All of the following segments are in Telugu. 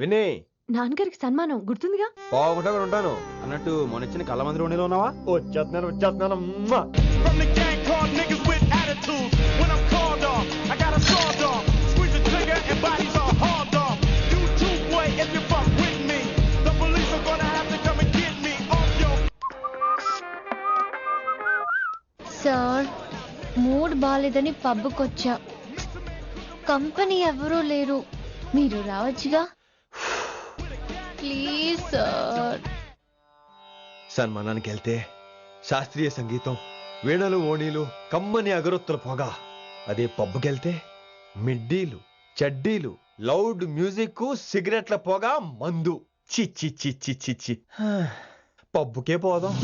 విని నాన్నగారికి సన్మానం గుర్తుందిగా? బాగుంటా ఉంటాను అన్నట్టు మొన్నొచ్చిన కళ్ళ మంది రెండులో ఉన్నావా? వచ్చేస్తున్నాను సార్, మూడ్ బాలేదని పబ్కొచ్చా. కంపెనీ ఎవరూ లేరు, మీరు రావచ్చుగా. Please sir. సన్మానానికి వెళ్తే శాస్త్రీయ సంగీతం, వీణలు, ఓణీలు, కమ్మని అగరొత్తుల పొగ. అదే పబ్కెళ్తే మిడ్డీలు, చడ్డీలు, లౌడ్ మ్యూజిక్, సిగరెట్ల పొగ, మందు. చిచ్చి చిచ్చి చిచ్చి పబ్బుకే పోదాం.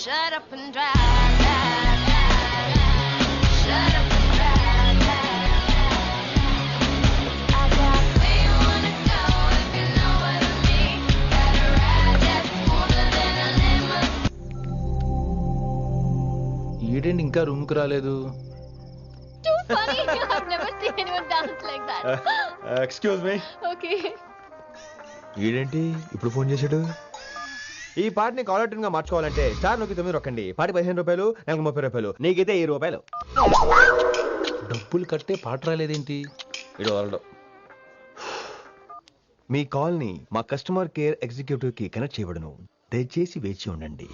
Shut up and drive, drive, drive. Shut up and drive, drive. I got where you wanna go if you know what I mean. Gotta ride that smoother than a lemon. ఈడేంటి ఇంకా రూమ్ కు రాలేదు? Too funny. I've never seen anyone dance like that. Excuse me. Okay. ఈడేంటి ఇప్పుడు ఫోన్ చేశాడు? ఈ పాటని కాలర్ ట్యూన్ గా మార్చుకోవాలంటే స్టార్ నొక్కి 9 రొక్కండి. పాటి 15 రూపాయలు, నాకు 30 రూపాయలు, నీకైతే 10 రూపాయలు. డబ్బులు కట్టే పాట రాలేదేంటి? ఇడు వరల్డ్. మీ కాల్ ని మా కస్టమర్ కేర్ ఎగ్జిక్యూటివ్ కి కనెక్ట్ చేయబడును. దయచేసి వేచి ఉండండి.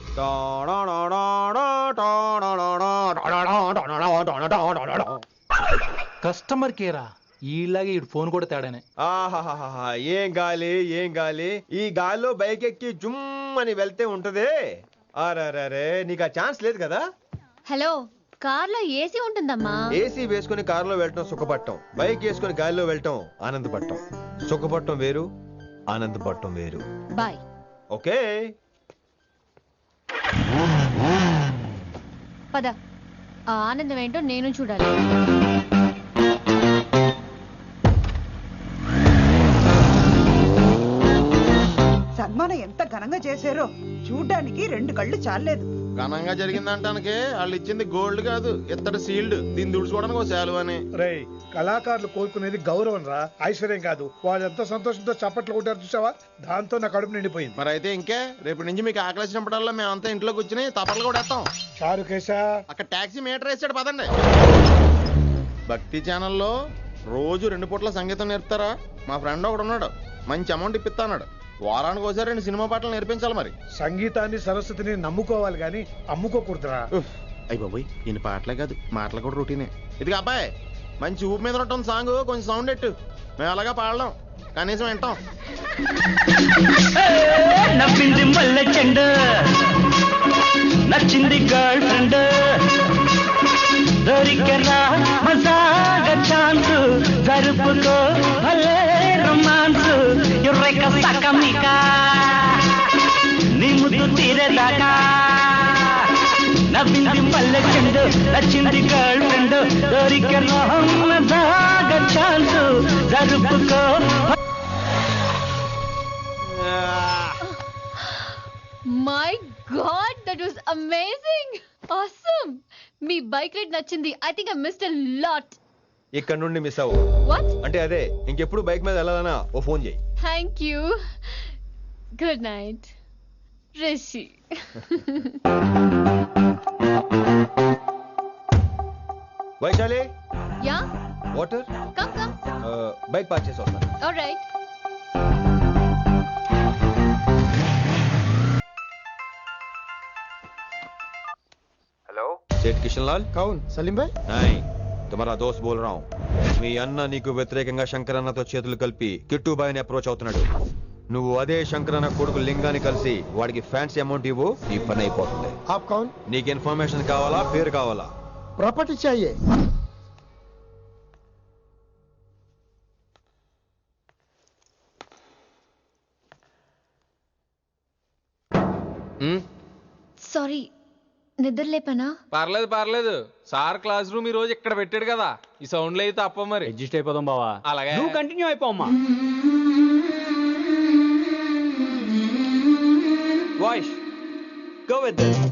కస్టమర్ కేరా? ఈలాగే ఇటు ఫోన్ కూడా తేడానే. ఆహాహాహా, ఏం గాలి ఏం గాలి. ఈ గాలిలో బైక్ ఎక్కి జుమ్ అని వెళ్తే ఉంటదే. అరే నీకు ఆ ఛాన్స్ లేదు కదా. హలో, కార్లో ఏసీ ఉంటుందమ్మా. ఏసీ వేసుకుని కారులో వెళ్ళటం సుఖపట్టం, బైక్ వేసుకుని గాలిలో వెళ్ళటం ఆనందపట్టం. సుఖపట్టం వేరు, ఆనందపట్టం వేరు. బాయ్. ఓకే పద, ఆ ఆనందం ఏంటో నేను చూడాలి. సన్మానం ఎంత ఘనంగా చేశారో చూడ్డానికి 2 కళ్ళు చాలేదు. ఘనంగా జరిగిందంటానికి వాళ్ళు ఇచ్చింది గోల్డ్ కాదు, ఇత్తడి సీల్డ్. దీన్ని దుడుచుకోవడానికి ఒక శాలువ అని. రే, కళాకారులు కోరుకునేది గౌరవం రా, ఐశ్వర్యం కాదు. వాళ్ళు ఎంతో సంతోషంతో చప్పట్లు కొట్టారు చూసావా, దాంతో నా కడుపు నిండిపోయింది. మరి అయితే ఇంకే రేపటి నుంచి మీకు ఆకలి వచ్చినప్పుడల్లా మేమంతా ఇంట్లో కూర్చుని తప్పట్లు కూడా వేస్తాం. చారు కేశా, అక్కడ టాక్సీ మీటర్ వేసాడు పదండి. భక్తి ఛానల్లో రోజు 2 పూట్ల సంగీతం నేర్పుతారా? మా ఫ్రెండ్ ఒకడు ఉన్నాడు, మంచి అమౌంట్ ఇప్పిస్తా అన్నాడు. వారానికి ఒకసారి 2 సినిమా పాటలు నేర్పించాలి. మరి సంగీతాన్ని సరస్వతిని నమ్ముకోవాలి గాని అమ్ముకోకూడదురా. అయ్యి బాబోయ్, ఈయన పాటలే కాదు మాటలు కూడా రొటీనే. ఇది అబ్బాయి మంచి ఊపు మీద ఉంటుంది సాంగ్, కొంచెం సౌండ్ ఎట్టు. మేము అలాగా పాడలేం, కనీసం వింటాం. నవ్వింది మల్లె చెండు, నచ్చింది గర్ల్ ఫ్రెండ్, దొరికరా మజాగా ఛాన్స్, జరుపుకో భలే రొమాన్స్, ఎర్రెక సకమిక నీ ముద్దు తీరేదాకా. నవ్వింది మల్లె చెండు, నచ్చింది గర్ల్ ఫ్రెండ్, దొరికరా మజాగా ఛాన్స్, జరుపుకో. My god, that was amazing. Awesome. మీ బైక్ రైడ్ నచ్చింది. I think I missed a lot. ఇక్కడ నుండి మిస్ అవ్వు. వాట్? అంటే అదే, ఇంకెప్పుడు బైక్ మీద వెళ్ళాలన్నా ఓ ఫోన్ చేయి. Thank you. Good night Rishi. Vaishali, yeah, water. Come come. Bike park చేసి వస్తాను. ఆల్రైట్. हेलो, सेठ किशनलाल। కౌన్ సలీం భాయ్? नहीं, तुम्हारा दोस्त बोल रहा हूँ. మీ అన్న నీకు వ్యతిరేకంగా శంకర్ అన్నతో చేతులు కలిపి కిట్టుబాయిని అప్రోచ్ అవుతున్నాడు. నువ్వు అదే శంకరన్న కొడుకు లింగాన్ని కలిసి వాడికి ఫ్యాన్సీ అమౌంట్ ఇవ్వు, నీ పని అయిపోతుంది. आप कौन? నీకు ఇన్ఫర్మేషన్ కావాలా, పేరు కావాలా? प्रॉपर्टी चाहिए. సారీ, నిద్ర లేపనా? పర్లేదు సార్ క్లాస్ రూమ్ ఈ రోజు ఇక్కడ పెట్టాడు కదా, ఈ సౌండ్లు అయితే తప్ప మరి అడ్జస్ట్ అయిపోదాం బావా. అలాగే నువ్వు కంటిన్యూ అయిపోమ్మా. Voice go with this.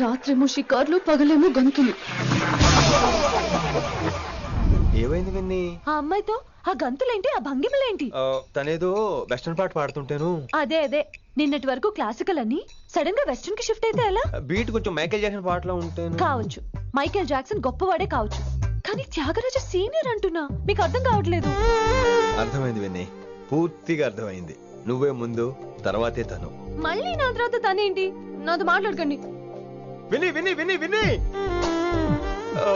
రాత్రేమో షికార్లు, పగలేమో గంతులు. ఏమైంది విన్ని? ఆ అమ్మాయితో ఆ గంతులేంటి, ఆ భంగిమలేంటి? తనేదో వెస్టర్న్ పాట పాడుతుంటేను. అదే నిన్నటి వరకు క్లాసికల్ అని సడన్ గా వెస్టర్న్ కి షిఫ్ట్ అయితే ఎలా? బీట్ కొంచెం మైకేల్ జాక్సన్ పాటలో ఉంటాను. కావచ్చు, మైకేల్ జాక్సన్ గొప్పవాడే కావచ్చు, కానీ త్యాగరాజ సీనియర్ అంటున్నా. మీకు అర్థం కావట్లేదు. అర్థమైంది విన్ని, పూర్తిగా అర్థమైంది. నువ్వే ముందు, తర్వాతే తను. మళ్ళీ నా తర్వాత తనేంటి? నాతో మాట్లాడకండి. విని విని విని విని ఓ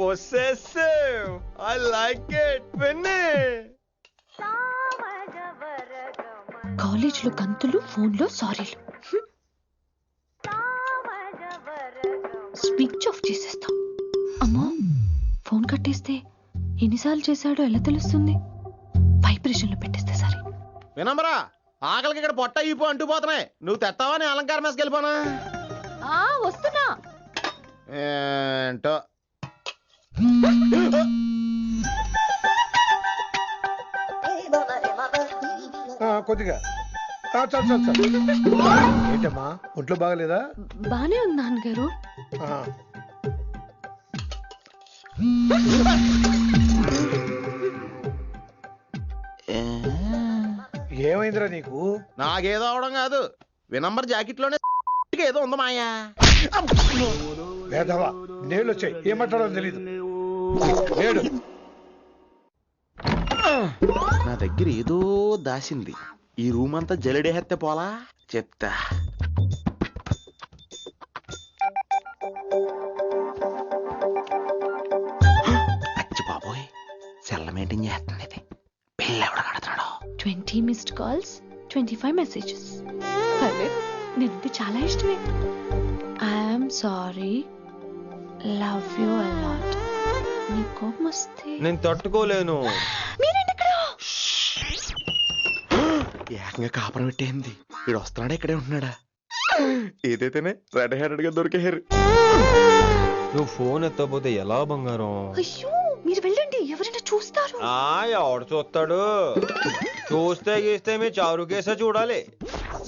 possessive, I like it. విని కాలేజ్ లో గంతులు, ఫోన్ లో సారీలు. స్విచ్ ఆఫ్ చేసేస్తా. అమ్మో, ఫోన్ కట్టేస్తే ఎన్నిసార్లు చేశాడో ఎలా తెలుస్తుంది? వైబ్రేషన్ లో పెట్టేస్తే సరే. వినమ్రా, ఆకలికి ఇక్కడ పొట్ట ఈపు అంటుపోతున్నాయి. నువ్వు తెస్తావా నీ అలంకారం వేసుకెళ్ళిపోనా? వస్తున్నా. ఏంటో కొద్దిగా చాలు. ఏంటమ్మా, ఒంట్లో బాగలేదా? బానే ఉంది నాన్నగారు. ఏమైందిరా నీకు? నాకేదో అవడం కాదు, వినంబర్ జాకెట్ లోనే ఏదో ఉందా మాయా. వేదవా, నేళ్ళు వచ్చాయి, ఏమంటాడో తెలీదు. నేడు నా దగ్గర ఏదో దాసింది. ఈ రూమ్ అంతా జలిడేహెత్తే పోలా చెప్తా. అచ్చి బాబోయ్, సెల్ల మెయింటైన్ చేస్తుంది ఇది. పిల్ల ఎవడ కడతాడు? 20 మిస్డ్ కాల్స్, 25 మెసేజెస్. పర్లేదు, నేనంటే చాలా ఇష్టమే. I'm sorry, love you a lot. నీ కోపం వస్తే నేను తట్టుకోలేను. మీరేంటి ఇక్కడ? ఏకంగా కాపురం పెట్టేంది. వీడు వస్తున్నాడా, ఇక్కడే ఉంటున్నాడా? ఏదైతేనే రెడ్ హ్యాండెడ్ గా దొరికే హెయిర్. నువ్వు ఫోన్ ఎత్తకపోతే ఎలా బంగారం? అయ్యో, మీరు వెళ్ళండి, ఎవరైనా చూస్తారు. ఎవడు చూస్తాడు? చూస్తే గీస్తే మీ చారు కేసే చూడాలి.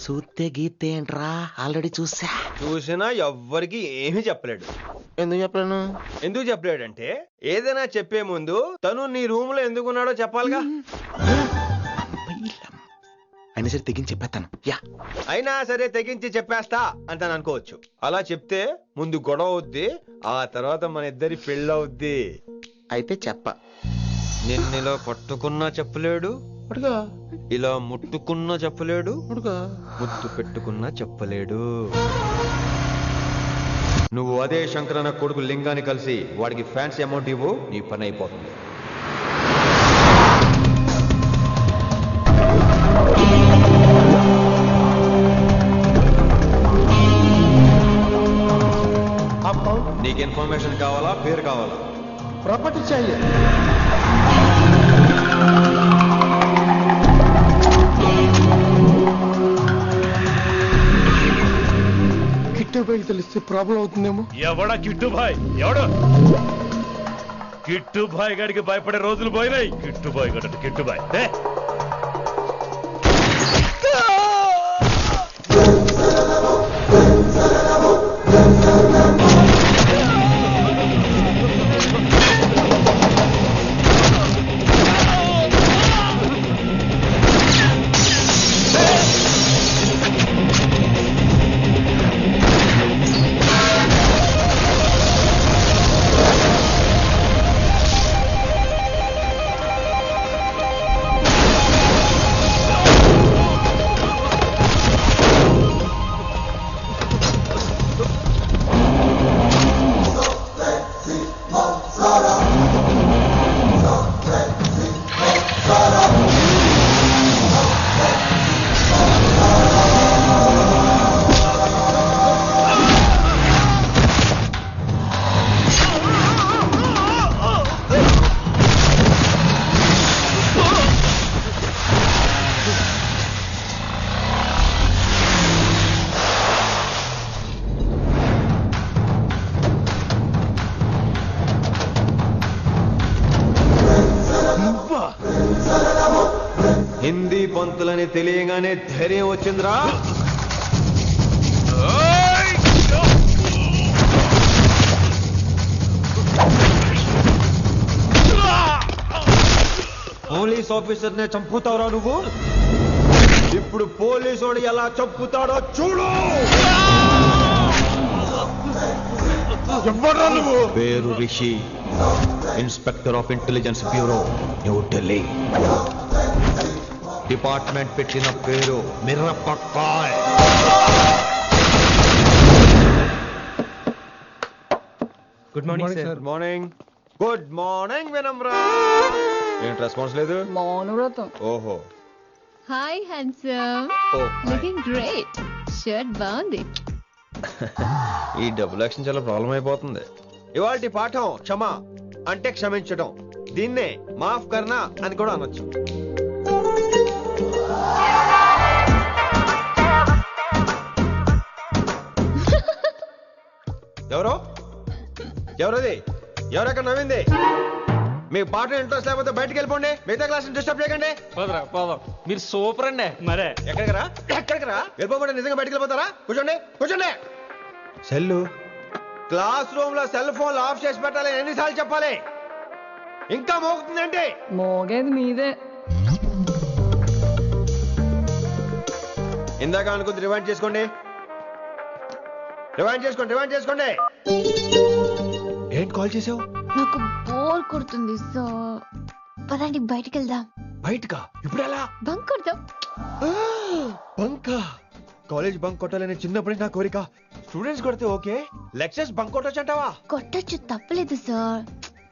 చూస్తే గీతే ఏంట్రా, ఆల్రెడీ చూసినా ఎవ్వరికి ఏమీ చెప్పలేడు. ఎందుకు చెప్పలేను? ఎందుకు చెప్పలేడంటే, ఏదైనా చెప్పే ముందు తను నీ రూమ్ లో ఎందుకున్నాడో చెప్పాలిగా. అయినా సరే తెగించి చెప్పేస్తాను. అయినా సరే తెగించి చెప్పేస్తా అంటాను అనుకోవచ్చు. అలా చెప్తే ముందు గొడవ అవుద్ది, ఆ తర్వాత మన ఇద్దరి పెళ్ళవుద్ది. అయితే చెప్ప. నిన్నిలా పట్టుకున్నా చెప్పలేడు, ఇలా ముట్టుకున్నా చెప్పలేడు, ముద్దు పెట్టుకున్నా చెప్పలేడు. నువ్వు అదే శంకరన్న కొడుకు లింగాన్ని కలిసి వాడికి ఫ్యాన్సీ అమౌంట్ ఇవ్వు, నీ పని అయిపోతుంది. నీకు ఇన్ఫర్మేషన్ కావాలా, పేరు కావాలా? प्रॉपर्टी चाहिए. కిట్టుబాయి తెలిస్తే ప్రాబ్లం అవుతుందేమో. ఎవడా కిట్టుబాయ్? ఎవడు కిట్టుబాయ్ గడికి భయపడే రోజులు పోయినాయి. కిట్టుబాయ్ గడ కిట్టుబాయ్ హిందీ పంతులని తెలియగానే ధైర్యం వచ్చిందిరా. పోలీస్ ఆఫీసర్ నే చంపుతావురా నువ్వు. ఇప్పుడు పోలీసోడు ఎలా చంపుతాడో చూడు. పేరు Rishi, inspector of intelligence bureau, New Delhi. Department పెట్టిన పేరు మిరపకాయ్. Good morning sir. Good morning. Good morning Vinamra. ఏంటి రెస్పాన్స్ లేదు? మౌనవ్రతం. ఓహో. Hi handsome. Looking great. Shirt బాగుంది. ఈ డబుల్ యాక్షన్ చాలా ప్రాబ్లం అయిపోతుంది. ఇవాల్టి పాఠం క్షమ అంటే క్షమించడం. దీన్నే మాఫ్ కర్నా అని కూడా అనొచ్చు. ఎవరో ఎవరది? ఎవరెక్కడ నవ్వింది? మీకు పాట ఇంట్రెస్ట్ లేకపోతే బయటకు వెళ్ళిపోండి. మిగతా క్లాస్ డిస్టర్బ్ చేయకండి. పోదాం. మీరు సూపర్ అండి. మరే ఎక్కడికి రా వెళ్ళిపోకుండా నిజంగా బయటకు వెళ్ళిపోతారా? కూర్చోండి. సెల్లు క్లాస్ రూమ్ లో సెల్ ఫోన్ ఆఫ్ చేసి పెట్టాలి. ఎన్నిసార్లు చెప్పాలి? ఇంకా మోగుతుందంటే మోగేది మీదే. ఇందాక అనుకుంది రివైండ్ చేసుకోండి. ఏంటి కాల్ చేసావు? నాకు బోర్ కొడుతుంది సో పదండి బయటికి వెళ్దాం. బయటకా? ఇప్పుడు ఎలా? బంక్ కొడదాం. బంకా? కాలేజ్ బంక్ కొట్టాలని చిన్నప్పటి నా కోరిక. స్టూడెంట్స్ కొడితే ఓకే, లెక్చర్స్ బంక్ కొట్టొచ్చు అంటావా? కొట్టచ్చు, తప్పలేదు సార్.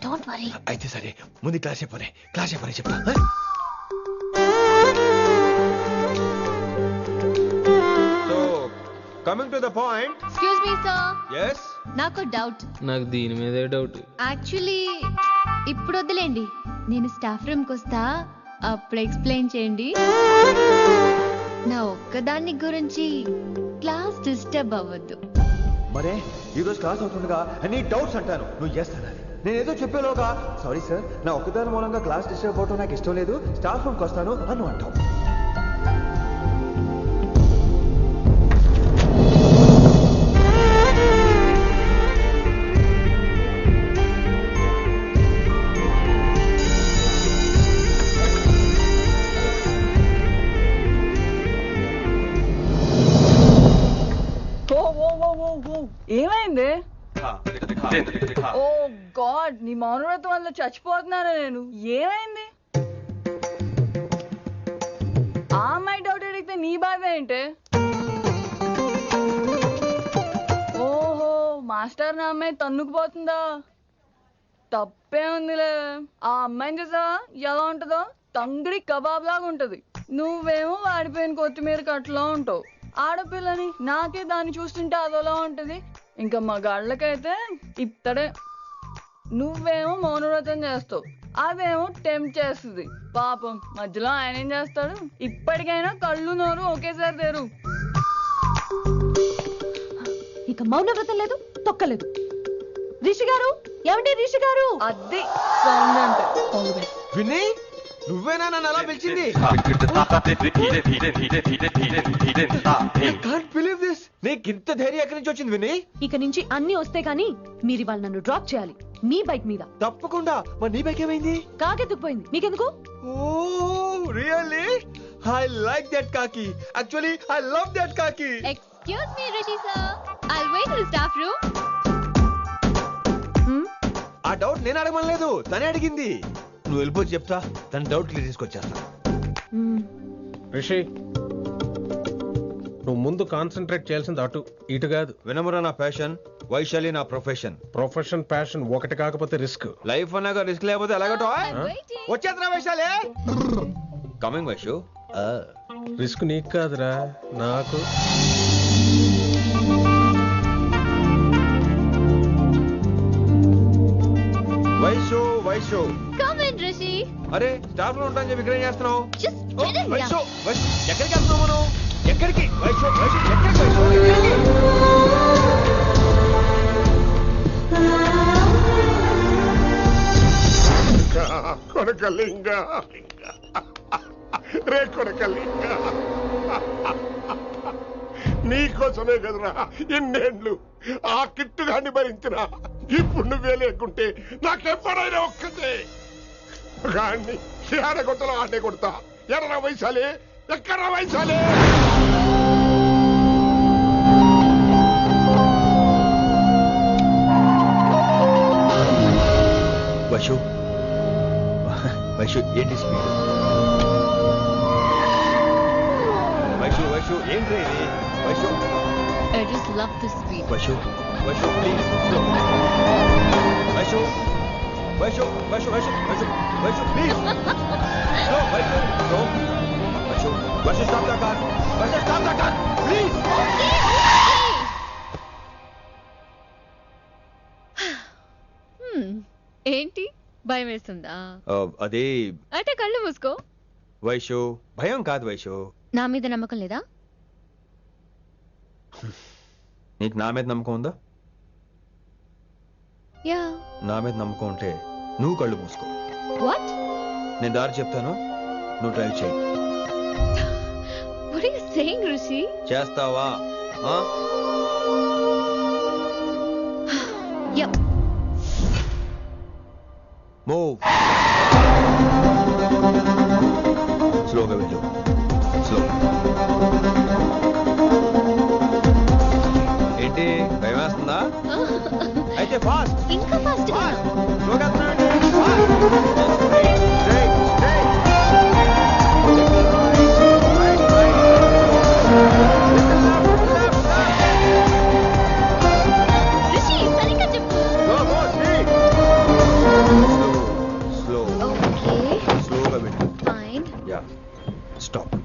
Don't worry. అయితే సరే, ముందు క్లాస్ చెప్పనే చెప్తా. So coming to the point. Excuse me sir. yes నాకు డౌట్. నాకు దీని మీదే డౌట్. యాక్చువల్లీ ఇప్పుడు వద్దులేండి, నేను స్టాఫ్ రూమ్ కి వస్తా, అప్పుడు ఎక్స్ప్లెయిన్ చేయండి. నా ఒక్కదాన్ని గురించి క్లాస్ డిస్టర్బ్ అవ్వద్దు. మరే ఈ రోజు క్లాస్ అవుతుండగా అన్ని డౌట్స్ అంటాను, నువ్వు చేస్తానని. నేను ఏదో చెప్పేలోగా సారీ సార్, నా ఒక్కదాని మూలంగా క్లాస్ డిస్టర్బ్ అవటం నాకు ఇష్టం లేదు, స్టాఫ్ రూమ్కి వస్తాను అని అంటావు. ఏమైంది? ఓ గాడ్, నీ మౌనవ్రతం వల్ల చచ్చిపోతున్నాను నేను. ఏమైంది? ఆ అమ్మాయి డౌట్ అడిగితే నీ బాధ ఏంటి? ఓహో, మాస్టర్ నా అమ్మాయి తన్నుకుపోతుందా? తప్పే ఉందిలే. ఆ అమ్మాయిని చూసావా ఎలా ఉంటుందో? తంగిడి కబాబ్ లాగా ఉంటది. నువ్వేమో వాడిపోయిన కొత్తిమీర కట్లా ఉంటావు. ఆడపిల్లని నాకే దాన్ని చూస్తుంటే అదోలా ఉంటది. ఇంకా మగాళ్ళకైతే ఇత్తడే. నువ్వేమో మౌనవ్రతం చేస్తావు, అదేమో టెంప్ట్ చేస్తుంది. పాపం మధ్యలో ఆయన ఏం చేస్తాడు? ఇప్పటికైనా కళ్ళు నోరు ఒకేసారి తెరు. ఇక మౌనవ్రతం లేదు, తొక్కలేదు. రిషి గారు, ఏమండి రిషి గారు? అది సౌండ్ అంటే. విని నువ్వేనా నన్ను అలా పిలిచింది? నీకింత ధైర్యం ఎక్కడి నుంచి వచ్చింది విని? ఇక నుంచి అన్ని వస్తే గానీ మీరు ఇవాళ నన్ను డ్రాప్ చేయాలి మీ బైక్ మీద. తప్పకుండా. మరి నీ బైక్ ఏమైంది? కాకెత్తుకుపోయింది. మీకెందుకు? Oh really? I like that కాకి. యాక్చువల్లీ ఐ లవ్ దట్ కాకి. Excuse me Rishi sir, I'll wait in staff room. ఆ డౌట్ నేను అడగమనలేదు, తనే అడిగింది. నువ్వు వెళ్ళిపోతే చెప్తా, తన డౌట్ క్లియర్ తీసుకొచ్చేస్తా. రిషి, నువ్వు ముందు కాన్సన్ట్రేట్ చేయాల్సింది అటు ఇటు కాదు. వినమ్ర నా ప్యాషన్, వైశాలి నా ప్రొఫెషన్. ప్రొఫెషన్ ప్యాషన్ ఒకటి కాకపోతే రిస్క్. లైఫ్ అన్నాక రిస్క్ లేకపోతే ఎలాగటో? వచ్చేద్రా వైశాలి. కమింగ్ వైషు. రిస్క్ నీకు కాదురా, నాకు. Vaishu come in Rishi. అరే స్టాఫ్ లో ఉంటాను చెప్పి ఇక్కడ ఏం చేస్తున్నావు? Just get in here. ఎక్కడికి వెళ్తున్నావు మనం? ఎక్కడికి? వైషు ఎక్కడికి? కొనకలింగ రే కొడకల్లి నీకోసమే కదరా ఇన్నేళ్ళు ఆ కిట్టుగాన్ని భరించిన. ఇప్పుడు నువ్వే లేకుంటే నాకెప్పుడైనా ఒక్కతే గాన్ని ఆడగొట్టలో ఆడే కొడతా. ఎడరా వైశాలి, ఎక్కడా వైశాలి? వైషు వైషు ఏంటి స్పీడ్? వైషు వైషు ఏంటి ఇది? Vaishu I just love the speed. Vaishu Vaishu please slow. Vaishu Vaishu Vaishu Vaishu Vaishu Vaishu please slow. Vaishu slow. Vaishu Vaishu stop the car. Vaishu stop the car please. ఏంటి భయం వేస్తుందా? అదే అయితే కళ్ళు మూసుకో. వైషు భయం కాదు వైషు. నా మీద నమ్మకం లేదా? నీకు నా మీద నమ్మకం ఉందా? యా. నా మీద నమ్మకం ఉంటే నువ్వు కళ్ళు మూసుకో. వాట్? నేను దారి చెప్తాను, నువ్వు డ్రైవ్ చేయి. What are you saying, Rishi? చేస్తావా? Yep. మూవ్. స్లోగా వెళ్ళు. స్లో. ఏంటి భయం వేస్తుందా? అయితే ఫాస్ట్. ఇంకా ఫాస్ట్. స్లోగా రిషి సరిగ్గా చెప్పు. స్లోగా వెళ్ళు. Fine. Yeah. Stop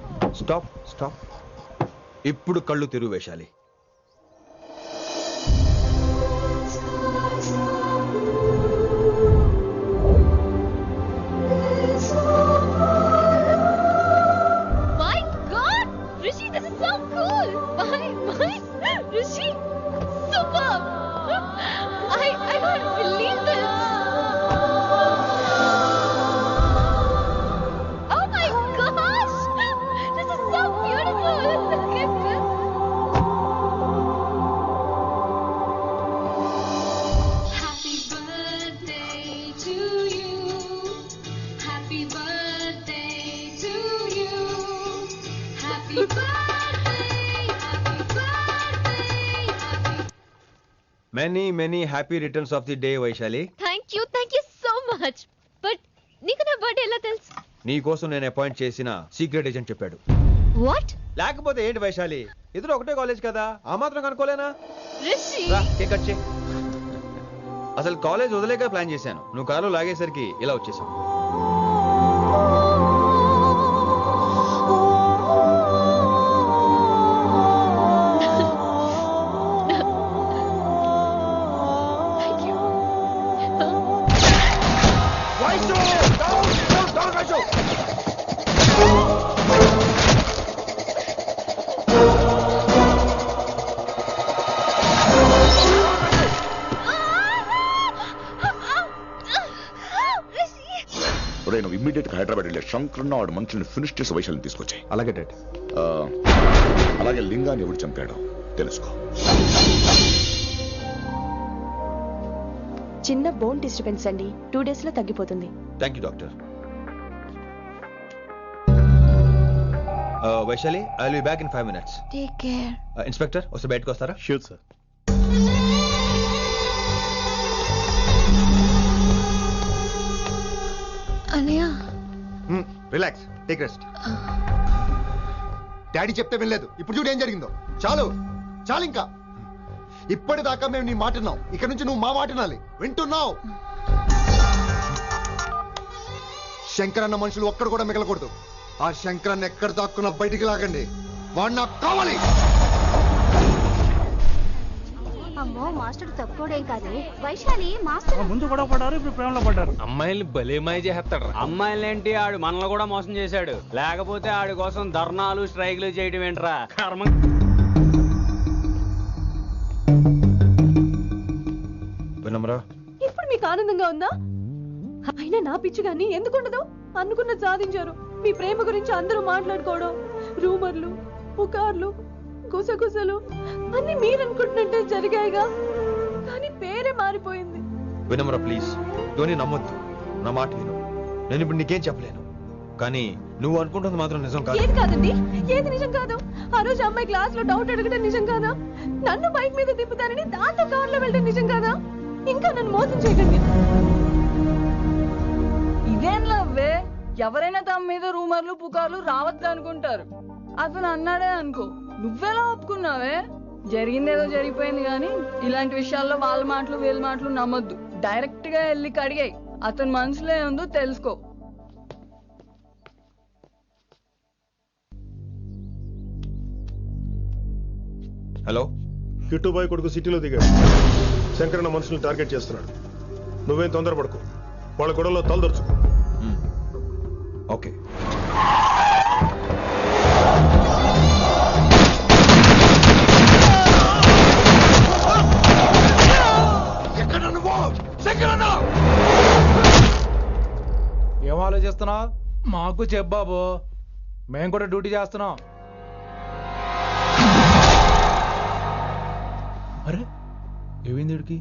stop stop. ఇప్పుడు కళ్ళు తెరువు వేశాలి. My God, Rishi, this is so cool. My, Rishi, superb. I can't believe this. Oh my gosh, this is so beautiful. Look at this. Happy birthday to you. Happy birthday to you. Happy birthday, happy birthday, happy. Many happy returns of the day Vaishali. Thank you so much. But నీకు నా బర్త్డే ఎలా తెలుసు? నీ కోసం నేను అపాయింట్ చేసిన సీక్రెట్ ఏజెంట్ చెప్పాడు. What? లేకపోతే ఏంటి వైశాలి, ఇద్దరు ఒకటే కాలేజ్ కదా, ఆ మాత్రం కనుకోలేనా? Rishi. రా, కేక్ కట్ చేయి. అసలు కాలేజ్ వదిలేక ప్లాన్ చేశాను, నువ్వు కారు లాగేసరికి ఇలా వచ్చేసావు. నువ్వు ఇమ్మీడియట్ గా హైదరాబాద్ వెళ్ళే శంకరన్న వాడు మనుషుల్ని ఫినిష్ చేసి వైశాల్యం తీసుకొచ్చాయి. అలాగే డాడ్. అలాగే లింగాన్ని ఎవడు చంపాడో తెలుసుకో. చిన్న బోన్ డిస్టర్బెన్స్ అండి, 2 days లో తగ్గిపోతుంది. Thank you doctor. Vaishali, I will be back in 5 minutes. Take care. Inspector వస్తే బయటకు వస్తారా? Sure sir. అనయ్య. Relax, take rest. డాడీ చెప్తే వినలేదు, ఇప్పుడు చూడు ఏం జరిగిందో. చాలు చాలు, ఇంకా ఇప్పటిదాకా మేము నీ మాట విన్నాం, ఇక్కడ నుంచి నువ్వు మా మాట వినాలి. వింటున్నావు? శంకర్ అన్న మనుషులు ఒక్కడు కూడా మిగలకూడదు. ఆ శంకరాన్ని ఎక్కడ దాక్కున్నా బయటికి లాగండి, వాడు నాకు కావాలి. అమ్మో, మాస్టర్ తక్కువడేం కాదు. వైశాలి మాస్టర్ ముందు కూడా పడ్డారు, ఇప్పుడు ప్రేమలో పడ్డారు. అమ్మాయిల్ని భలే మాయ చేస్తాడు. అమ్మాయిలేంటి, ఆడు మనల్ని కూడా మోసం చేశాడు. లేకపోతే ఆడి కోసం ధర్నాలు స్ట్రైక్లు చేయడం ఏంట్రా కర్మ. వినమ్రా, ఇప్పుడు మీకు ఆనందంగా ఉందా? అయినా నా పిచ్చి గాని ఎందుకుండదు? అనుకున్న సాధించారు. మీ ప్రేమ గురించి అందరూ మాట్లాడుకోవడం, రూమర్లు, పుకార్లు, గుసగుసలు అన్ని మీరనుకుంటున్నట్టే జరిగాయిగా, కానీ పేరే మారిపోయింది. వినమ్ర ప్లీజ్, ధోని నమ్మొద్దు, నా మాట విను. నేను ఇప్పుడు నీకేం చెప్పలేను, కానీ నువ్వు అనుకుంటుంది మాత్రం నిజం కాదు. ఏది కాదండి, ఏది నిజం కాదు? ఆ రోజు అమ్మాయి క్లాస్ లో డౌట్ అడగడం నిజం కాదా? నన్ను బైక్ మీద తిప్పుతానని దాంతో కార్ లో వెళ్ళడం నిజం కాదా? ఇంకా నన్ను మోసం చేయకండి. ఇదేం లవ్వే? ఎవరైనా తమ మీద రూమర్లు పుకార్లు రావద్దు అనుకుంటారు. అతను అన్నాడే అనుకో, నువ్వెలా ఒప్పుకున్నావే? జరిగిందేదో జరిగిపోయింది కానీ ఇలాంటి విషయాల్లో వాళ్ళ మాటలు వీళ్ళ మాటలు నమ్మొద్దు. డైరెక్ట్ గా వెళ్ళి కడిగాయి, అతని మనసులో ఏముందో తెలుసుకో. హలో, కిట్టుబాయ్ కొడుకు సిటీలో దిగాడు. శంకరన్న మనుషుల్ని టార్గెట్ చేస్తున్నాడు. నువ్వేం తొందరపడకు, వాళ్ళ గొడవలో తలదొరుచుకో. ఓకే. ఏం ఆలోచిస్తున్నావు? మాకు చెప్పాబు, మేము కూడా డ్యూటీ చేస్తున్నాం. అరే ఏమైంది వీడికి?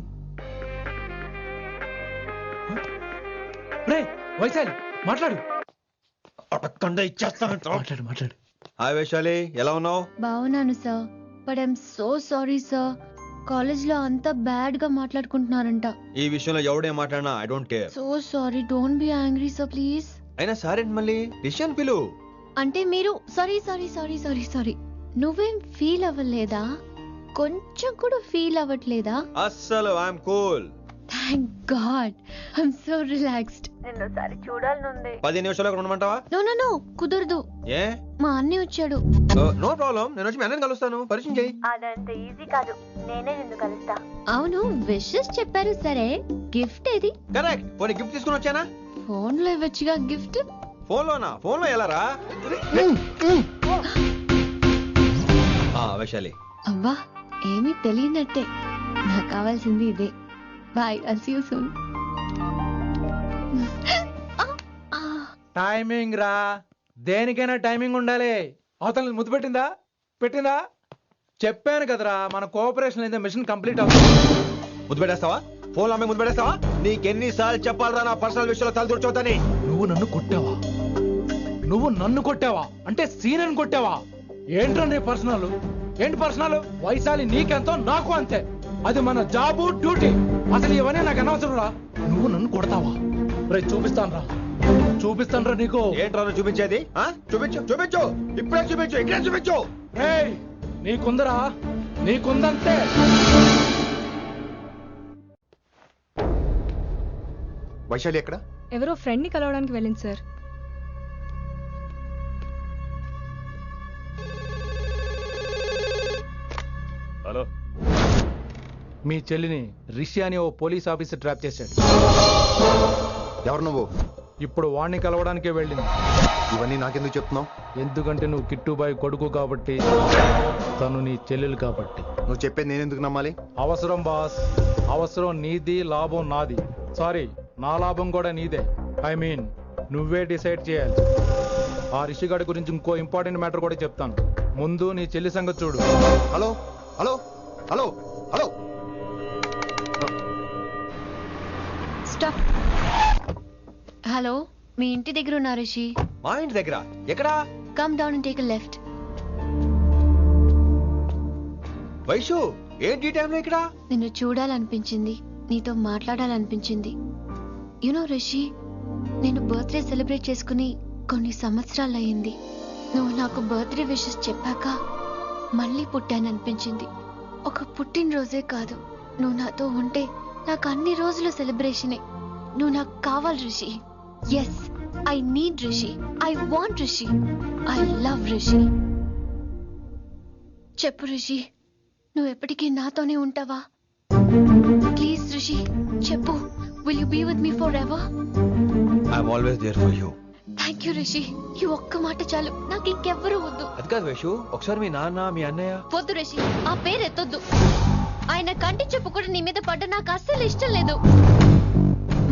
రే వైశాలి, మాట్లాడు. మాట్లాడు. హాయ్ వైశాలి, ఎలా ఉన్నావు? బాగున్నాను sir, but I'm so sorry sir. College లో అంతా బ్యాడ్ గా మాట్లాడుకుంటున్నారంట. ఈ విషయంలో ఎవడే మాట్లాడినా I don't care. So sorry, don't be angry sir please. అయినా సారేంటి మళ్ళీ? డిసిషన్ పిలు. అంటే మీరు sorry sorry sorry sorry sorry నువ్వేం ఫీల్ అవ్వలేదా? కొంచెం కూడా ఫీల్ అవ్వట్లేదా? అస్సలు I'm cool. Thank god, I'm so relaxed. నిన్నోసారి చూడాలనుంది. 10 నిమిషాలు ఉండమంటావా? నో నో నో, కుదరదు. ఏ? మా అన్నయ్య వచ్చాడు. నో ప్రాబ్లం, నేను వచ్చి మీ అన్నని కలుస్తాను. పరిచయం చేయి. అదంత ఈజీ కాదు, నేనే నిన్ను కలుస్తా. అవును, విషెస్ చెప్పారు సరే, గిఫ్ట్ ఏది? కరెక్ట్, పోనీ గిఫ్ట్ తీసుకుని వచ్చానా? ఫోన్ లో ఇవ్వచ్చుగా గిఫ్ట్. ఫోన్ లోనా? ఫోన్ లో ఎలా రా? వైశాలి. అవ్వా, ఏమీ తెలియనట్టే. నాకు కావాల్సింది ఇదే. Bye, I'll see you soon. Timing రా, దేనికైనా టైమింగ్ ఉండాలి. అవతల ముద్దు పెట్టిందా? చెప్పాను కదరా, మన కోఆపరేషన్ అయితే మిషన్ కంప్లీట్ అవుతుంది. ముద్దు పెట్టేస్తావా? ఫోన్ లో ముద్దు పెట్టేస్తావా? నీకెన్నిసార్లు చెప్పాలరా నా పర్సనల్ విషయంలో తలదూర్చోవద్దని? నువ్వు నన్ను కొట్టావా అంటే సీనియర్ కొట్టావా? ఏంట్రా నీ పర్సనల్? ఏంటి పర్సనల్? వైశాలి నీకెంతో నాకు అంతే, అది మన జాబు డ్యూటీ. అసలు ఇవన్నీ నాకు అనవసరం రా. నువ్వు నన్ను కొడతావా? రే చూపిస్తాను రా నీకు. ఏంట్రా చూపించేది? చూపించు, ఇప్పుడే చూపించు, ఇక్కడే చూపించు. రే నీకుందంతే. వైశాలి ఎక్కడ? ఎవరో ఫ్రెండ్ ని కలవడానికి వెళ్ళింది సార్. హలో, మీ చెల్లిని రిషి అని ఓ పోలీస్ ఆఫీసర్ ట్రాప్ చేశాడు. ఎవరు నువ్వు? ఇప్పుడు వాణ్ణి కలవడానికే వెళ్ళింది. ఇవన్నీ నాకెందుకు చెప్తున్నావు? ఎందుకంటే నువ్వు కిట్టుబాయ్ కొడుకు కాబట్టి, తను నీ చెల్లెలు కాబట్టి. నువ్వు చెప్పేది నేను ఎందుకు నమ్మాలి? అవసరం బాస్, అవసరం నీది, లాభం నాది. సారీ, నా లాభం కూడా నీదే. ఐ మీన్ నువ్వే డిసైడ్ చేయాలి. ఆ రిషిగాడి గురించి ఇంకో ఇంపార్టెంట్ మ్యాటర్ కూడా చెప్తాను. ముందు నీ చెల్లి సంగతి చూడు. Hello hello hello hello stop. Hello, మీ ఇంటి దగ్గర ఉన్నా రిషి? మా ఇంటి దగ్గర? ఎక్కడా? Come down and take a left. Vaishu, ఏంటి టైంలో ఇక్కడ? నిన్ను చూడాలనిపించింది, నీతో మాట్లాడాలనిపించింది. యునో రిషి, నేను బర్త్డే సెలబ్రేట్ చేసుకుని కొన్ని సంవత్సరాలు అయింది. నువ్వు నాకు బర్త్డే విషెస్ చెప్పాక మళ్ళీ పుట్టాననిపించింది. ఒక పుట్టినరోజే కాదు, నువ్వు నాతో ఉంటే నాకు అన్ని రోజుల సెలబ్రేషనే. నువ్వు నాకు కావాలి Rishi. Yes, I need Rishi, I want Rishi, I love Rishi. చెప్పు రిషి, నువ్వు ఎప్పటికీ నాతోనే ఉంటావా? ప్లీజ్ రిషి చెప్పు. Will you be with me forever? I'm always there for you. Thank you Rishi, ఈ ఒక్క మాట చాలు, నాకు ఇంకెవ్వరూ వద్దు. అది కాదు వైషు, ఒకసారి మీ నాన్న, మీ అన్నయ్య. వద్దు రిషి, ఆ పేరు ఎత్తొద్దు. ఆయన కంటి చెప్పు కూడా నీ మీద పడ్డ నాకు అస్సలు ఇష్టం లేదు.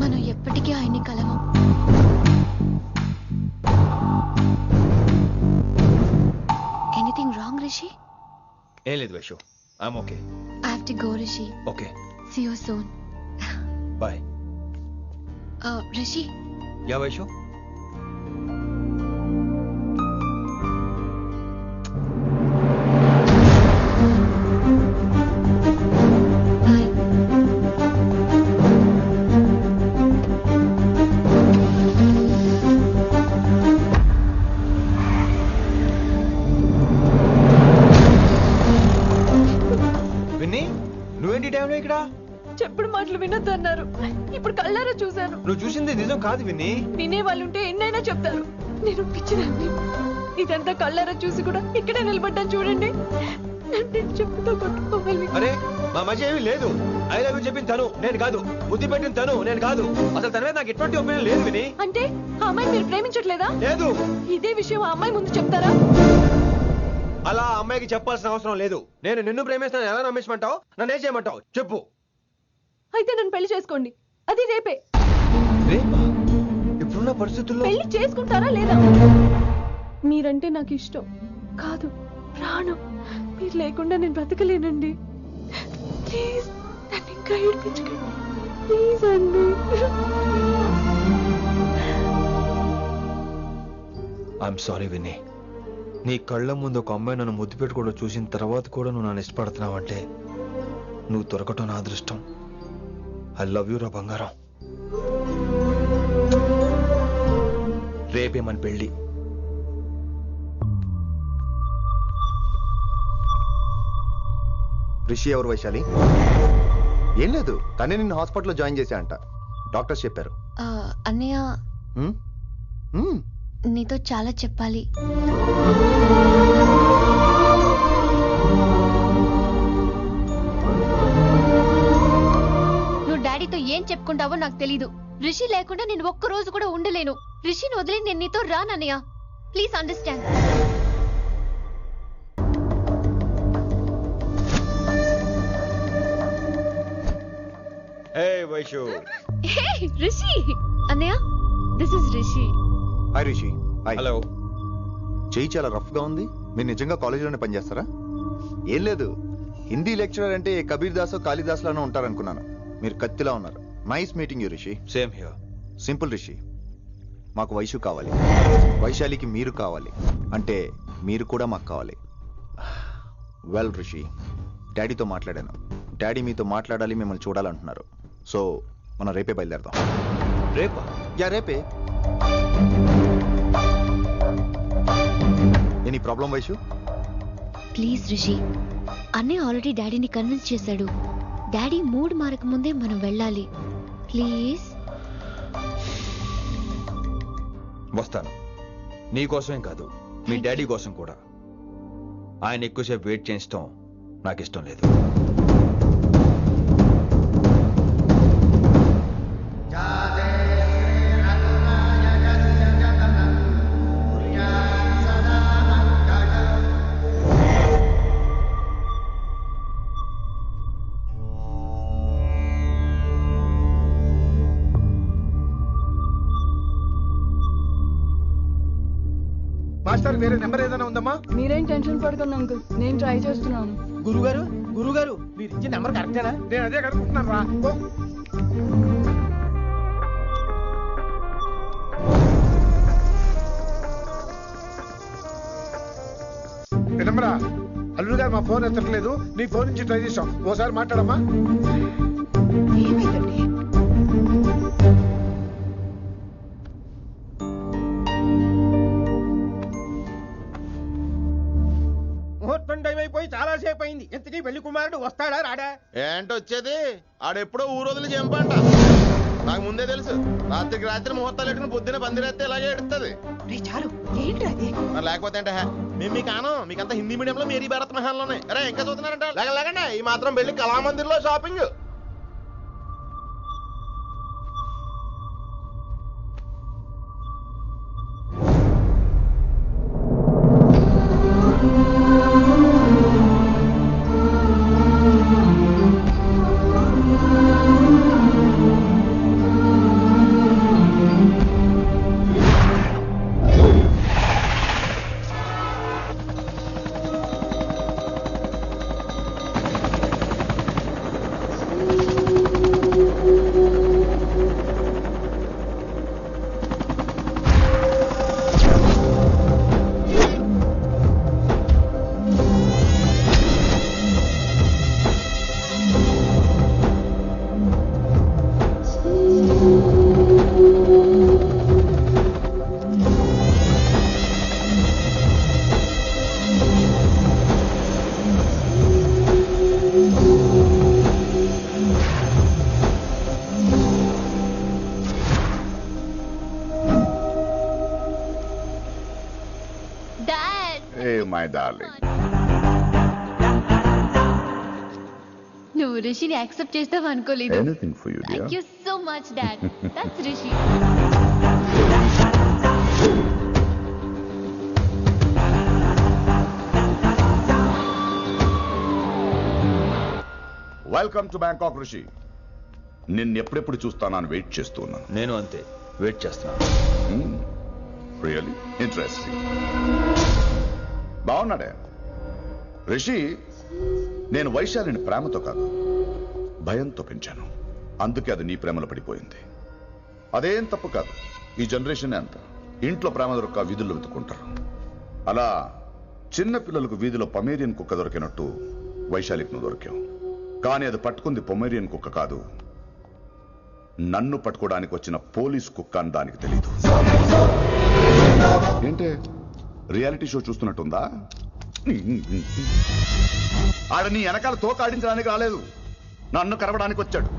మనం ఎప్పటికీ ఆయన్ని కలవం. ఏం లేదు Vaishu, I'm okay. I have to go, Rishi. Okay, See you soon. Bye. Rishi, ya Vaishu. నువ్వేంటి టైంలో ఇక్కడ? చెప్పుడు మాటలు వినొద్దు అన్నారు. ఇప్పుడు కళ్ళారా చూశాను. నువ్వు చూసింది నిజం కాదు విన్ని. వినే వాళ్ళు ఉంటే ఎన్నైనా చెప్తారు. నేను పిచ్చిదాన్ని. ఇదంతా కళ్ళారా చూసి కూడా ఇక్కడే నిలబడ్డాను చూడండి. నేను చెప్పుతో కొట్టుకోవాలి. అరే మా మధ్య ఏమీ లేదు. ఐ లవ్ యూ చెప్పింది తను, నేను కాదు. బుద్ధి పెట్టిన తను, నేను కాదు. అసలు తన మీద నాకు ఎటువంటి ఒపీనియన్ లేదు విని. అంటే ఆ అమ్మాయిని మీరు ప్రేమించట్లేదా? లేదు. ఇదే విషయం ఆ అమ్మాయి ముందు చెప్తారా? అలా ఆ అమ్మాయికి చెప్పాల్సిన అవసరం లేదు. నేను నిన్ను ప్రేమిస్తాను ఎలా నమ్మించమంటావు? నన్ను ఏం చేయమంటావు చెప్పు. అయితే నన్ను పెళ్లి చేసుకోండి. అది రేపే. రేపా? ఇప్పుడున్న పరిస్థితుల్లో పెళ్లి చేసుకుంటారా లేదా? మీరంటే నాకు ఇష్టం కాదు, ప్రాణం. మీరు లేకుండా నేను బ్రతకలేనండి. ప్లీజ్ నన్ను ఇంకా ఏడిపించకండి. ప్లీజ్ అండి. I'm sorry Winnie. నీ కళ్ళ ముందు ఒక అమ్మాయి నన్ను ముద్దు పెట్టుకోవడం చూసిన తర్వాత కూడా నువ్వు నన్ను ఇష్టపడుతున్నావంటే నువ్వు దొరకటం నా అదృష్టం. ఐ లవ్ యూ రా బంగారం. రేపే మన పెళ్ళి. రిషి ఎవరు వైశాలి? ఏం లేదు, తనే నిన్ను హాస్పిటల్లో జాయిన్ చేశా అంట. డాక్టర్స్ చెప్పారు. అన్నయ్య నీతో చాలా చెప్పాలి. నువ్వు డాడీతో ఏం చెప్పుకుంటావో నాకు తెలీదు. రిషి లేకుండా నేను ఒక్క రోజు కూడా ఉండలేను. రిషిని వదిలి నేను నీతో రానన్నయ్య. Please understand. Hey Vaishu. Hey Rishi. అన్నయ్య this is Rishi. Hi Rishi. Hi. Hello. చెయ్యి చాలా రఫ్ గా ఉంది. మీరు నిజంగా కాలేజీలోనే పనిచేస్తారా? ఏం లేదు, హిందీ లెక్చరర్ అంటే కబీర్ దాసో కాళిదాస్ లానో ఉంటారనుకున్నాను. మీరు కత్తిలా ఉన్నారు. Nice meeting you Rishi. Same here. Simple Rishi, మాకు వైషు కావాలి. వైశాలికి మీరు కావాలి. అంటే మీరు కూడా మాకు కావాలి. వెల్ రిషి, డాడీతో మాట్లాడాను. డాడీ మీతో మాట్లాడాలి, మిమ్మల్ని చూడాలంటున్నారు. సో మనం రేపే బయలుదేరదాం. రేపా? యా రేపే. Any problem Vaishu? Please Rishi. అన్నయ్య ఆల్రెడీ డాడీని కన్విన్స్ చేశాడు. డాడీ మూడ్ మారక ముందే మనం వెళ్ళాలి. ప్లీజ్. వస్తాను. నీ కోసమేం కాదు, మీ డాడీ కోసం కూడా. ఆయన ఎక్కువసేపు వెయిట్ చేయించడం నాకు ఇష్టం లేదు. మాస్టర్ వేరే నెంబర్ ఏదైనా ఉందమ్మా? మీరేం టెన్షన్ పడకండి అంకుల్, నేను ట్రై చేస్తున్నాను. గురుగారు మీరు ఇచ్చిన నెంబర్ కరెక్టేనా? నేను అదే కనుక్కుంటున్నాను రా. వినమ్రా, అల్లుడు గారు మా ఫోన్ ఎత్తట్లేదు. నీ ఫోన్ నుంచి ట్రై చేసాం, ఓసారి మాట్లాడమ్మా. ఏమైందండి? ముహూర్తం టైం అయిపోయి చాలా సేపు అయింది. ఇంతకీ పెళ్లి కుమారుడు వస్తాడా రాడా? ఏంటి వచ్చేది? ఆడెప్పుడో ఊరోజులు చెంపంట. నాకు ముందే తెలుసు. రాత్రికి రాత్రి ముహూర్తాలు ఎట్టుకుని పొద్దున పందిరేస్తే ఇలాగే ఎడుతుంది. చాలు, ఏంటి అది? మరి లేకపోతే అంటే మేము మీకు ఆనం, మీకంతా హిందీ మీడియంలో మేరీ భారత్ మహల్లోనే. అరే ఇంకా చూస్తున్నారంట. లేకండి ఈ మాత్రం వెళ్ళి కళామందిర్లో షాపింగ్. My darling. నువ్వు రిషిని యాక్సెప్ట్ చేస్తావు అనుకోలేదు. Anything for you dear. Thank you so much dad. That's Rishi. Welcome to Bangkok Rishi. నిన్ను ఎప్పుడెప్పుడు చూస్తానని వెయిట్ చేస్తూ ఉన్నాను. నేను అంతే వెయిట్ చేస్తున్నాను. Really interesting. బాగున్నాడే రిషి. నేను వైశాలిని ప్రేమతో కాదు భయంతో పెంచాను. అందుకే అది నీ ప్రేమలో పడిపోయింది. అదేం తప్పు కాదు. ఈ జనరేషన్ అంత ఇంట్లో ప్రేమ దొరక్క వీధుల్లో వెతుకుంటారు. అలా చిన్న పిల్లలకు వీధిలో పమేరియన్ కుక్క దొరికినట్టు వైశాలికి నువ్వు దొరికావు. కానీ అది పట్టుకుంది పొమేరియన్ కుక్క కాదు, నన్ను పట్టుకోవడానికి వచ్చిన పోలీస్ కుక్క అని దానికి తెలీదు. ఏంటే రియాలిటీ షో చూస్తున్నట్టుందా? ఆడ నీ వెనకాల తోకాడించడానికి రాలేదు, నన్ను కరవడానికి వచ్చాడు.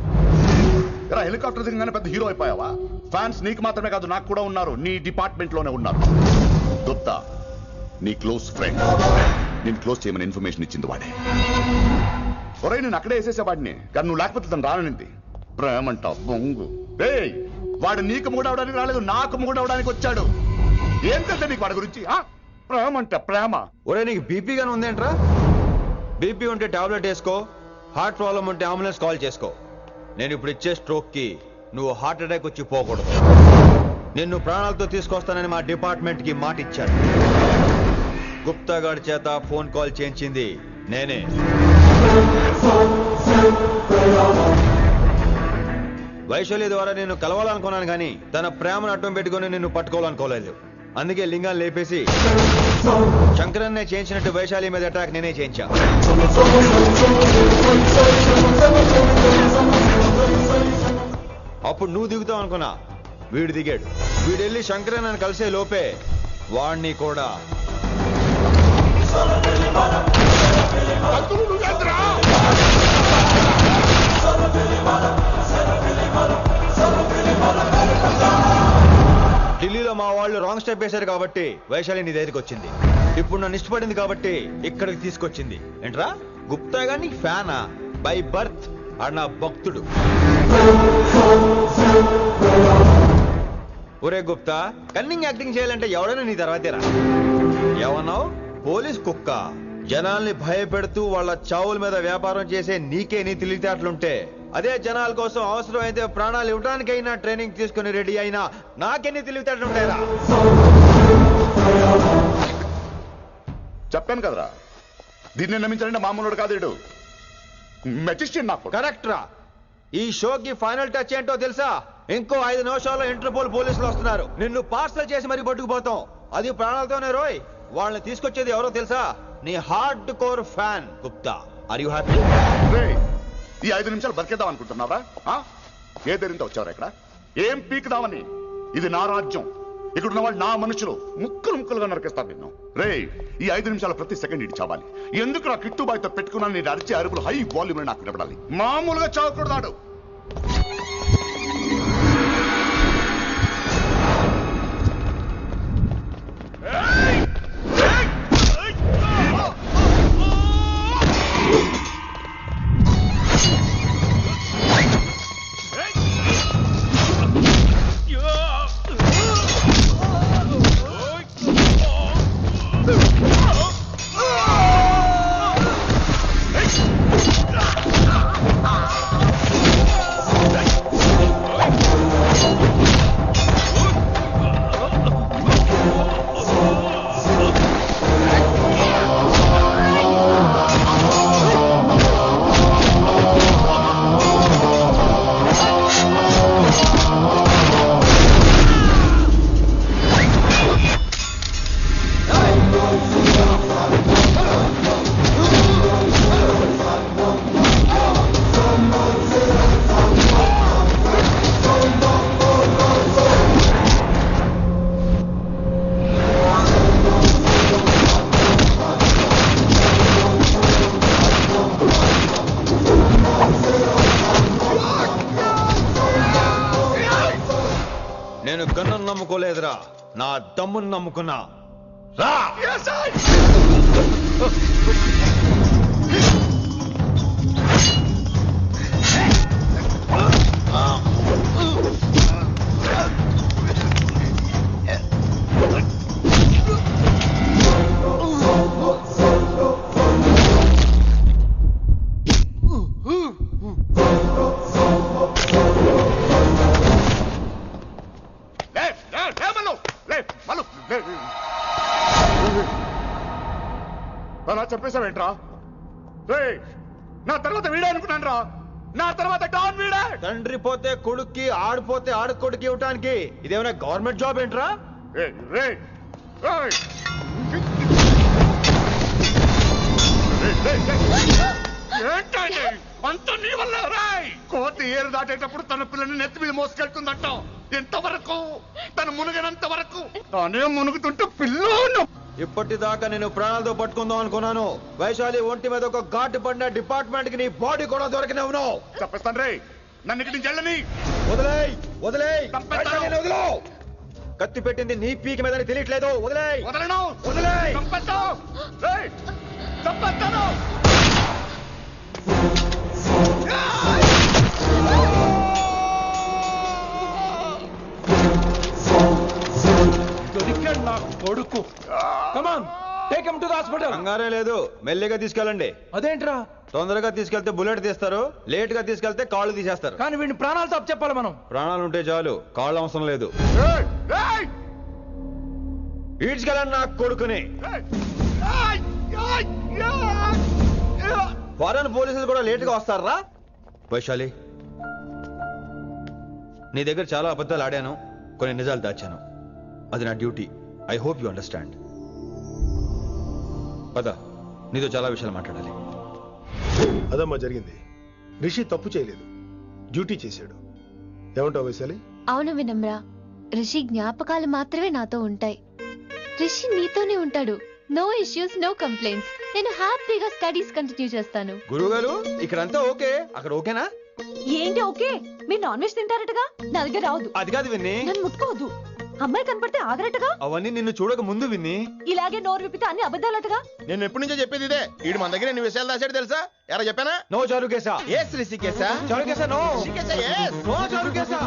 ఇలా హెలికాప్టర్ దిగగానే పెద్ద హీరో అయిపోయావా? ఫ్యాన్స్ నీకు మాత్రమే కాదు నాకు కూడా ఉన్నారు. నీ డిపార్ట్మెంట్ లోనే ఉన్నారు. గుప్తా నీ క్లోజ్ ఫ్రెండ్. నేను క్లోజ్ చేయమని ఇన్ఫర్మేషన్ ఇచ్చింది వాడే. ఒరే నేను అక్కడే వేసేసేవాడిని, కానీ నువ్వు లేకపోతే తను రానంది. ప్రేమంట బొంగు. వాడు నీకు మూడవడానికి రాలేదు, నాకు మూడవడానికి వచ్చాడు. ఏం తెలుసా నీకు వాడి గురించి? ప్రేమంట ప్రేమ. ఒరే నీకు బీపీగానే ఉందేంట్రా? బీపీ ఉంటే టాబ్లెట్ వేసుకో, హార్ట్ ప్రాబ్లం ఉంటే అంబులెన్స్ కాల్ చేసుకో. నేను ఇప్పుడు ఇచ్చే స్ట్రోక్ కి నువ్వు హార్ట్ అటాక్ వచ్చి పోకూడదు. నిన్ను ప్రాణాలతో తీసుకొస్తానని మా డిపార్ట్మెంట్ కి మాట ఇచ్చాను. గుప్తా గారి చేత ఫోన్ కాల్ చేయించింది నేనే. వైశాలి ద్వారా నేను కలవాలనుకున్నాను కానీ తన ప్రేమను అడ్డం పెట్టుకుని నిన్ను పట్టుకోవాలనుకోలేదు. అందుకే లింగాన్ని లేపేసి శంకరన్నే చేయించినట్టు వైశాలి మీద అటాక్ నేనే చేయించా. అప్పుడు నువ్వు దిగుతావు అనుకున్నా, వీడు దిగాడు. వీడు వెళ్ళి శంకరన్నని కలిసే లోపే వాణ్ణి కూడా ఢిల్లీలో మా వాళ్ళు రాంగ్ స్టెప్ వేశారు కాబట్టి వైశాలి నీ దగ్గరికి వచ్చింది. ఇప్పుడు నన్ను ఇష్టపడింది కాబట్టి ఇక్కడికి తీసుకొచ్చింది. ఏంట్రా గుప్తా గాని ఫ్యానా? బై బర్త్ ఆడు నా భక్తుడు. ఒరే గుప్తా, కన్నింగ్ యాక్టింగ్ చేయాలంటే ఎవరైనా నీ తర్వాతేరా. ఏమన్నావు? పోలీస్ కుక్క. జనాల్ని భయపెడుతూ వాళ్ళ చావుల మీద వ్యాపారం చేసే నీకే నీ తెలివితేటలుంటే అదే జనాల కోసం అవసరమైతే ప్రాణాలు ఇవ్వడానికైనా ట్రైనింగ్ తీసుకుని రెడీ అయినా నాకెన్ని తెలివితేటలుంటాయిరా? చెప్పాను కదరా, దీన్ని నమ్మించాలంటే మామూలుడు కాదు, ఇడు మెజిస్ట్రియన్. నాకు కరెక్ట్ రా. ఈ షోకి ఫైనల్ టచ్ ఏంటో తెలుసా? ఇంకో 5 నిమిషాల్లో ఇంటర్పోల్ పోలీసులు వస్తున్నారు. నిన్ను పార్సల్ చేసి మరీ పట్టుకుపోతాం. అది ప్రాణాలతోనే రోయ్. వాళ్ళని తీసుకొచ్చేది ఎవరో తెలుసా? నీ hardcore fan Gupta. Are you happy? ఈ 5 నిమిషాలు బతికేద్దాం అనుకుంటున్నావా? ఏ ధైర్యంతో వచ్చారా ఇక్కడ? ఏం పీకుదామని? ఇది నా రాజ్యం. ఇక్కడున్న వాళ్ళు నా మనుషులు. ముక్కలు ముక్కలుగా నరికేస్తారు నిన్ను. ఈ 5 నిమిషాలు ప్రతి సెకండ్ ఇటు చావాలి. ఎందుకు నా కిట్టుబాయితో పెట్టుకున్నాను? నేను అరిచే అరుపులు హై వాల్యూమ్ నాకు వినపడాలి. మామూలుగా చావకూడదాడు. నేను గన్నును నమ్ముకోలేదురా, నా దమ్మును నమ్ముకున్నా. రా! అలా చెప్పేశావేంట్రా? నా తర్వాత వీడే అనుకున్నాను రా. నా తర్వాత డాన్ వీడే. తండ్రి పోతే కొడుక్కి, ఆడిపోతే ఆడకొడుకి ఇవ్వటానికి ఇదేమైనా గవర్నమెంట్ జాబ్ ఏంట్రా? అంత నీ వల్ల రాయ్. కోతి ఏరు దాటేటప్పుడు తన పిల్లని నెత్తి మీద మోసుకెళ్తుందంట. ఎంతవరకు? తను మునిగినంత వరకు. తానే మునుగుతుంటే పిల్లను ఇప్పటిదాకా నేను ప్రాణాలతో పట్టుకుందాం అనుకున్నాను. వైశాలి ఒంటి మీద ఒక ఘాటు పడిన డిపార్ట్మెంట్ కి నీ బాడీ కూడా దొరికినవును. చెప్పేస్తాను రే. నన్ను ఇక్కడి నుంచి వెళ్ళని. వదిలేయ్ వదిలేయ్ వదిలో. కత్తి పెట్టింది నీ పీకి మీద తెలియట్లేదు. వదిలేయ్. వదలను. వదిలేయ్. చంపేస్తాను. చంపేస్తాను. దొరికాడు నా కొడుకు. Come on take him to the hospital. కంగారే లేదు, మెల్లిగా తీసుకెళ్ళండి. అదేంట్రా? తొందరగా తీసుకెళ్తే బుల్లెట్ తీస్తారు, లేట్ గా తీసుకెళ్తే కాళ్ళు తీసేస్తారు. కానీ వీడిని ప్రాణాలతో చెప్పాలి మనం. ప్రాణాలు ఉంటే చాలు, కాళ్ళు అవసరం లేదు. ఈడ్చుకెళ్ళండి నా కొడుకుని. ఫారెన్ పోలీసులు కూడా లేట్ గా వస్తారా? వైశాలి, నీ దగ్గర చాలా అబద్ధాలు ఆడాను, కొన్ని నిజాలు దాచాను. అది నా duty. I hope you understand. పద, నీతో చాలా విషయాలు మాట్లాడాలి. అదమ్మా జరిగింది. రిషి తప్పు చేయలేదు, డ్యూటీ చేశాడు. ఏమంటావు వైశాలి? అవును వినమ్ర, రిషి జ్ఞాపకాలు మాత్రమే నాతో ఉంటాయి. రిషి నీతోనే ఉంటాడు. No issues, no complaints. నేను హ్యాపీగా స్టడీస్ కంటిన్యూ చేస్తాను. గురువు గారు, ఇక్కడంతా ఓకే, అక్కడ ఓకేనా? ఏంటి ఓకే? మీరు నాన్ వెజ్ తింటారటగా, నా దగ్గర రావద్దు. అది కాదు విన్ని. నన్ను ముట్టుకోవద్దు. అమ్మాయి కనపడితే ఆగరటగా. అవన్నీ నిన్ను చూడక ముందు విన్ని. ఇలాగే నోరు విప్పితే అన్ని అబద్ధాలటగా. నేను ఎప్పటి నుంచో చెప్పేది ఇదే. వీడు మన దగ్గర ఎన్ని విషయాలు దాచాడు తెలుసా? ఎలా చెప్పానా? నో చారు కేసా. ఎస్ రిషికేశా. చారు కేసా. నో రిషికేశా. ఎస్. నో చారు కేసా.